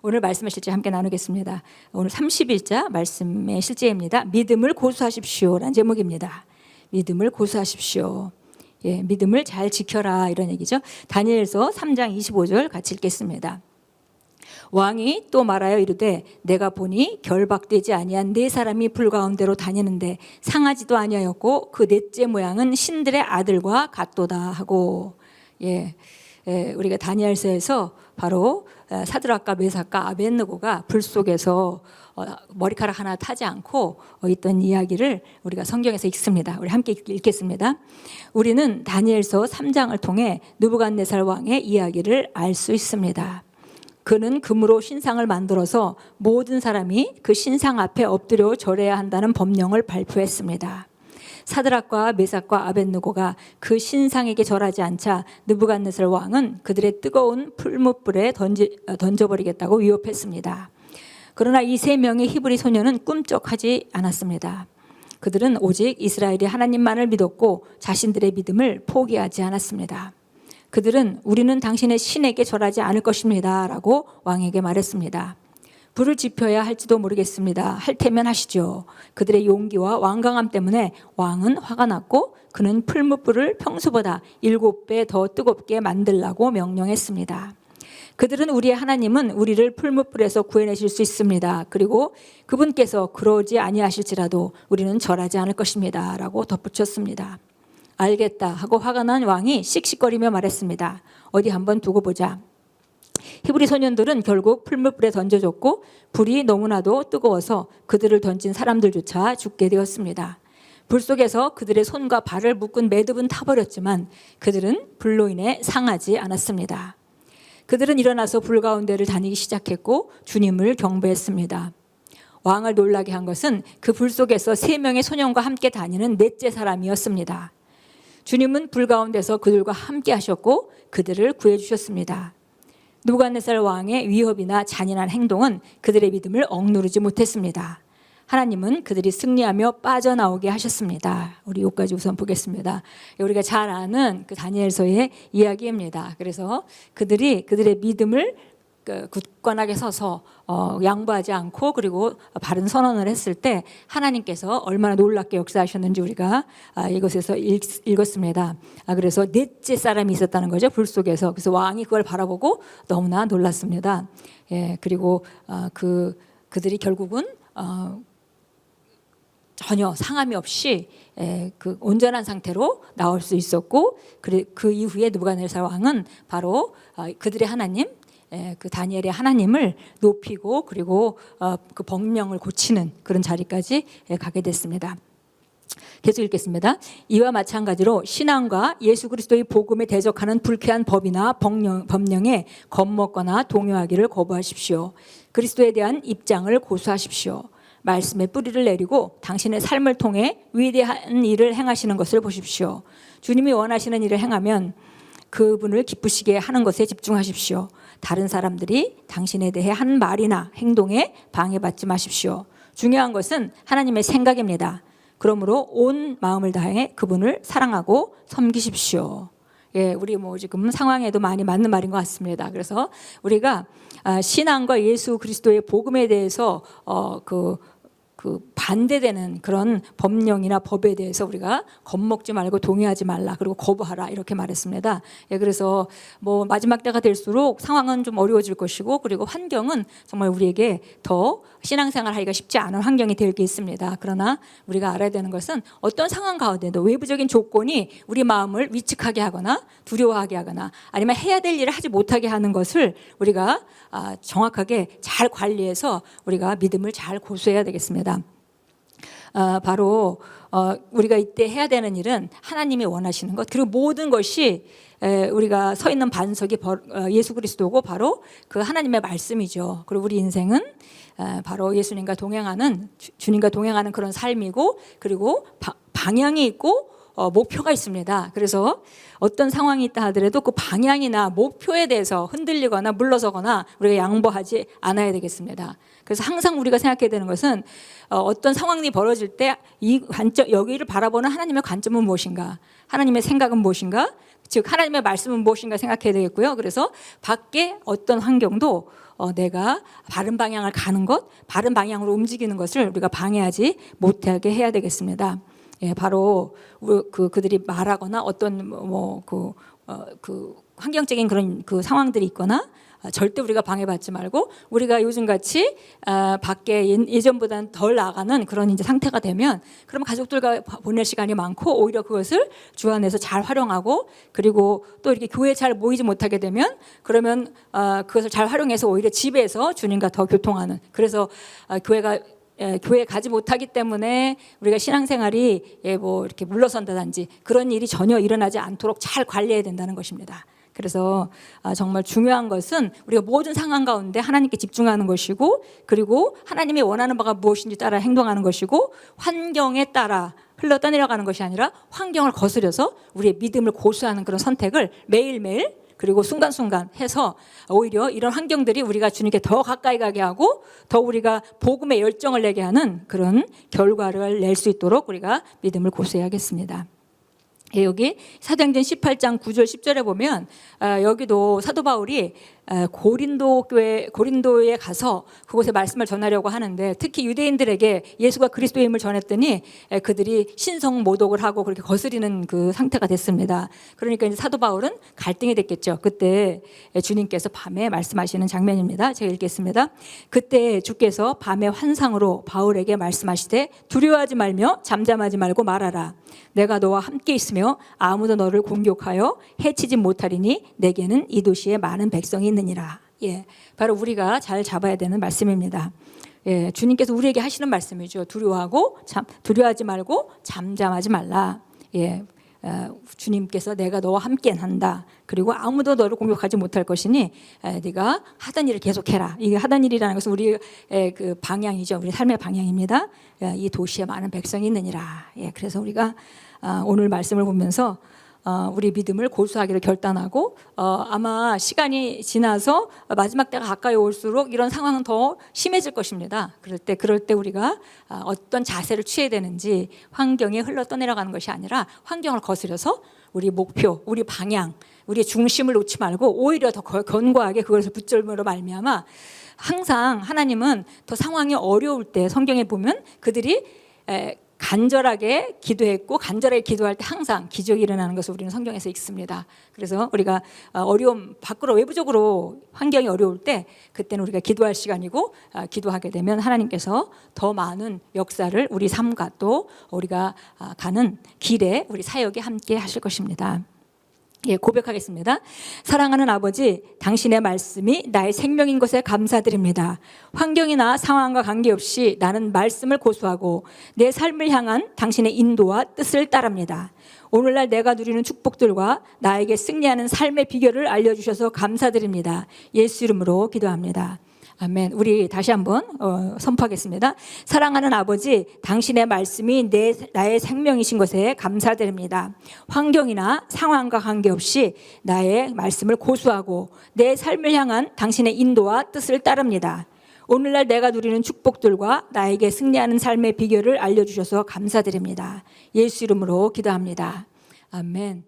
오늘 말씀의 실제 함께 나누겠습니다. 오늘 30일자 말씀의 실제입니다. 믿음을 고수하십시오라는 제목입니다. 믿음을 고수하십시오. 예, 믿음을 잘 지켜라 이런 얘기죠. 다니엘서 3장 25절 같이 읽겠습니다. 왕이 또 말하여 이르되 내가 보니 결박되지 아니한 네 사람이 불 가운데로 다니는데 상하지도 아니하였고 그 넷째 모양은 신들의 아들과 같도다 하고, 우리가 다니엘서에서 바로 사드락과 메삭과 아벳느고가 불 속에서 머리카락 하나 타지 않고 있던 이야기를 우리가 성경에서 읽습니다. 우리 함께 읽겠습니다. 우리는 다니엘서 3장을 통해 느부갓네살 왕의 이야기를 알 수 있습니다. 그는 금으로 신상을 만들어서 모든 사람이 그 신상 앞에 엎드려 절해야 한다는 법령을 발표했습니다. 사드락과 메삭과 아벳느고가 그 신상에게 절하지 않자 느부갓네살 왕은 그들의 뜨거운 풀무불에 던져버리겠다고 위협했습니다. 그러나 이 세 명의 히브리 소녀는 꿈쩍하지 않았습니다. 그들은 오직 이스라엘이 하나님만을 믿었고 자신들의 믿음을 포기하지 않았습니다. 그들은 우리는 당신의 신에게 절하지 않을 것입니다 라고 왕에게 말했습니다. 불을 지펴야 할지도 모르겠습니다. 할 테면 하시죠. 그들의 용기와 완강함 때문에 왕은 화가 났고 그는 풀무불을 평소보다 7배 더 뜨겁게 만들라고 명령했습니다. 그들은 우리의 하나님은 우리를 풀무불에서 구해내실 수 있습니다. 그리고 그분께서 그러지 아니하실지라도 우리는 절하지 않을 것입니다 라고 덧붙였습니다. 알겠다 하고 화가 난 왕이 씩씩거리며 말했습니다. 어디 한번 두고 보자. 히브리 소년들은 결국 풀무불에 던져졌고 불이 너무나도 뜨거워서 그들을 던진 사람들조차 죽게 되었습니다. 불 속에서 그들의 손과 발을 묶은 매듭은 타버렸지만 그들은 불로 인해 상하지 않았습니다. 그들은 일어나서 불 가운데를 다니기 시작했고 주님을 경배했습니다. 왕을 놀라게 한 것은 그 불 속에서 3명의 소년과 함께 다니는 넷째 사람이었습니다. 주님은 불 가운데서 그들과 함께 하셨고 그들을 구해주셨습니다. 느부갓네살 왕의 위협이나 잔인한 행동은 그들의 믿음을 억누르지 못했습니다. 하나님은 그들이 승리하며 빠져나오게 하셨습니다. 우리 여기까지 우선 보겠습니다. 우리가 잘 아는 그 다니엘서의 이야기입니다. 그래서 그들이 그들의 믿음을 굳건하게 서서 양보하지 않고 그리고 바른 선언을 했을 때 하나님께서 얼마나 놀랍게 역사하셨는지 우리가 이것에서 읽었습니다. 그래서 넷째 사람이 있었다는 거죠. 불 속에서. 그래서 왕이 그걸 바라보고 너무나 놀랐습니다. 그리고 그들이 결국은 전혀 상함이 없이 그 온전한 상태로 나올 수 있었고 그 이후에 느부갓네살 왕은 바로 그들의 하나님 그 다니엘의 하나님을 높이고 그리고 그 법령을 고치는 그런 자리까지 가게 됐습니다. 계속 읽겠습니다. 이와 마찬가지로 신앙과 예수 그리스도의 복음에 대적하는 불쾌한 법이나 법령에 겁먹거나 동요하기를 거부하십시오. 그리스도에 대한 입장을 고수하십시오. 말씀의 뿌리를 내리고 당신의 삶을 통해 위대한 일을 행하시는 것을 보십시오. 주님이 원하시는 일을 행하면 그분을 기쁘시게 하는 것에 집중하십시오. 다른 사람들이 당신에 대해 한 말이나 행동에 방해받지 마십시오. 중요한 것은 하나님의 생각입니다. 그러므로 온 마음을 다해 그분을 사랑하고 섬기십시오. 우리 지금 상황에도 많이 맞는 말인 것 같습니다. 그래서 우리가 신앙과 예수 그리스도의 복음에 대해서 그 반대되는 그런 법령이나 법에 대해서 우리가 겁먹지 말고 동의하지 말라 그리고 거부하라 이렇게 말했습니다. 그래서 마지막 때가 될수록 상황은 좀 어려워질 것이고 그리고 환경은 정말 우리에게 더 신앙생활 하기가 쉽지 않은 환경이 될 게 있습니다. 그러나 우리가 알아야 되는 것은 어떤 상황 가운데도 외부적인 조건이 우리 마음을 위축하게 하거나 두려워하게 하거나 아니면 해야 될 일을 하지 못하게 하는 것을 우리가 정확하게 잘 관리해서 우리가 믿음을 잘 고수해야 되겠습니다. 바로 우리가 이때 해야 되는 일은 하나님이 원하시는 것 그리고 모든 것이 우리가 서 있는 반석이 예수 그리스도고 바로 그 하나님의 말씀이죠. 그리고 우리 인생은 바로 예수님과 동행하는 주님과 동행하는 그런 삶이고 그리고 방향이 있고 목표가 있습니다. 그래서 어떤 상황이 있다 하더라도 그 방향이나 목표에 대해서 흔들리거나 물러서거나 우리가 양보하지 않아야 되겠습니다. 그래서 항상 우리가 생각해야 되는 것은 어떤 상황이 벌어질 때 이 관점, 여기를 바라보는 하나님의 관점은 무엇인가, 하나님의 생각은 무엇인가, 즉 하나님의 말씀은 무엇인가 생각해야 되겠고요. 그래서 밖에 어떤 환경도 내가 바른 방향을 가는 것, 바른 방향으로 움직이는 것을 우리가 방해하지 못하게 해야 되겠습니다. 예, 바로 그들이 말하거나 어떤 그 환경적인 그런 그 상황들이 있거나 절대 우리가 방해받지 말고 우리가 요즘같이 밖에 예전보다는 덜 나가는 그런 이제 상태가 되면 그러면 가족들과 보낼 시간이 많고 오히려 그것을 주 안에서 잘 활용하고 그리고 또 이렇게 교회에 잘 모이지 못하게 되면 그러면 그것을 잘 활용해서 오히려 집에서 주님과 더 교통하는 그래서 교회에 가지 못하기 때문에 우리가 신앙생활이 뭐 이렇게 물러선다든지 그런 일이 전혀 일어나지 않도록 잘 관리해야 된다는 것입니다. 그래서 정말 중요한 것은 우리가 모든 상황 가운데 하나님께 집중하는 것이고 그리고 하나님이 원하는 바가 무엇인지 따라 행동하는 것이고 환경에 따라 흘러떠내려가는 것이 아니라 환경을 거스려서 우리의 믿음을 고수하는 그런 선택을 매일매일 그리고 순간순간 해서 오히려 이런 환경들이 우리가 주님께 더 가까이 가게 하고 더 우리가 복음의 열정을 내게 하는 그런 결과를 낼 수 있도록 우리가 믿음을 고수해야겠습니다. 여기 사도행전 18장 9절 10절에 보면 여기도 사도 바울이 고린도에 가서 그곳에 말씀을 전하려고 하는데 특히 유대인들에게 예수가 그리스도임을 전했더니 그들이 신성 모독을 하고 그렇게 거스리는 그 상태가 됐습니다. 그러니까 이제 사도 바울은 갈등이 됐겠죠. 그때 주님께서 밤에 말씀하시는 장면입니다. 제가 읽겠습니다. 그때 주께서 밤의 환상으로 바울에게 말씀하시되 두려워하지 말며 잠잠하지 말고 말하라. 내가 너와 함께 있으며 아무도 너를 공격하여 해치지 못하리니 내게는 이 도시에 많은 백성이 있느니라. 예, 바로 우리가 잘 잡아야 되는 말씀입니다. 예, 주님께서 우리에게 하시는 말씀이죠. 두려워하지 말고 잠잠하지 말라. 예, 주님께서 내가 너와 함께 한다. 그리고 아무도 너를 공격하지 못할 것이니 네가 하던 일을 계속해라. 이게 하던 일이라는 것은 우리의 그 방향이죠. 우리 삶의 방향입니다. 이 도시에 많은 백성이 있느니라. 예, 그래서 우리가 오늘 말씀을 보면서 우리 믿음을 고수하기로 결단하고 아마 시간이 지나서 마지막 때가 가까이 올수록 이런 상황은 더 심해질 것입니다. 그럴 때 우리가 어떤 자세를 취해야 되는지 환경에 흘러 떠내려가는 것이 아니라 환경을 거스려서 우리 목표, 우리 방향, 우리의 중심을 놓지 말고 오히려 더 견고하게 그것을 붙들므로 말미암아 항상 하나님은 더 상황이 어려울 때 성경에 보면 그들이 간절하게 기도했고 간절하게 기도할 때 항상 기적이 일어나는 것을 우리는 성경에서 읽습니다. 그래서 우리가 어려움 밖으로 외부적으로 환경이 어려울 때 그때는 우리가 기도할 시간이고 기도하게 되면 하나님께서 더 많은 역사를 우리 삶과 또 우리가 가는 길에 우리 사역에 함께 하실 것입니다. 예, 고백하겠습니다. 사랑하는 아버지, 당신의 말씀이 나의 생명인 것에 감사드립니다. 환경이나 상황과 관계없이 나는 말씀을 고수하고 내 삶을 향한 당신의 인도와 뜻을 따릅니다. 오늘날 내가 누리는 축복들과 나에게 승리하는 삶의 비결을 알려주셔서 감사드립니다. 예수 이름으로 기도합니다. 아멘. 우리 다시 한번 선포하겠습니다. 사랑하는 아버지, 당신의 말씀이 나의 생명이신 것에 감사드립니다. 환경이나 상황과 관계없이 나의 말씀을 고수하고 내 삶을 향한 당신의 인도와 뜻을 따릅니다. 오늘날 내가 누리는 축복들과 나에게 승리하는 삶의 비결을 알려주셔서 감사드립니다. 예수 이름으로 기도합니다. 아멘.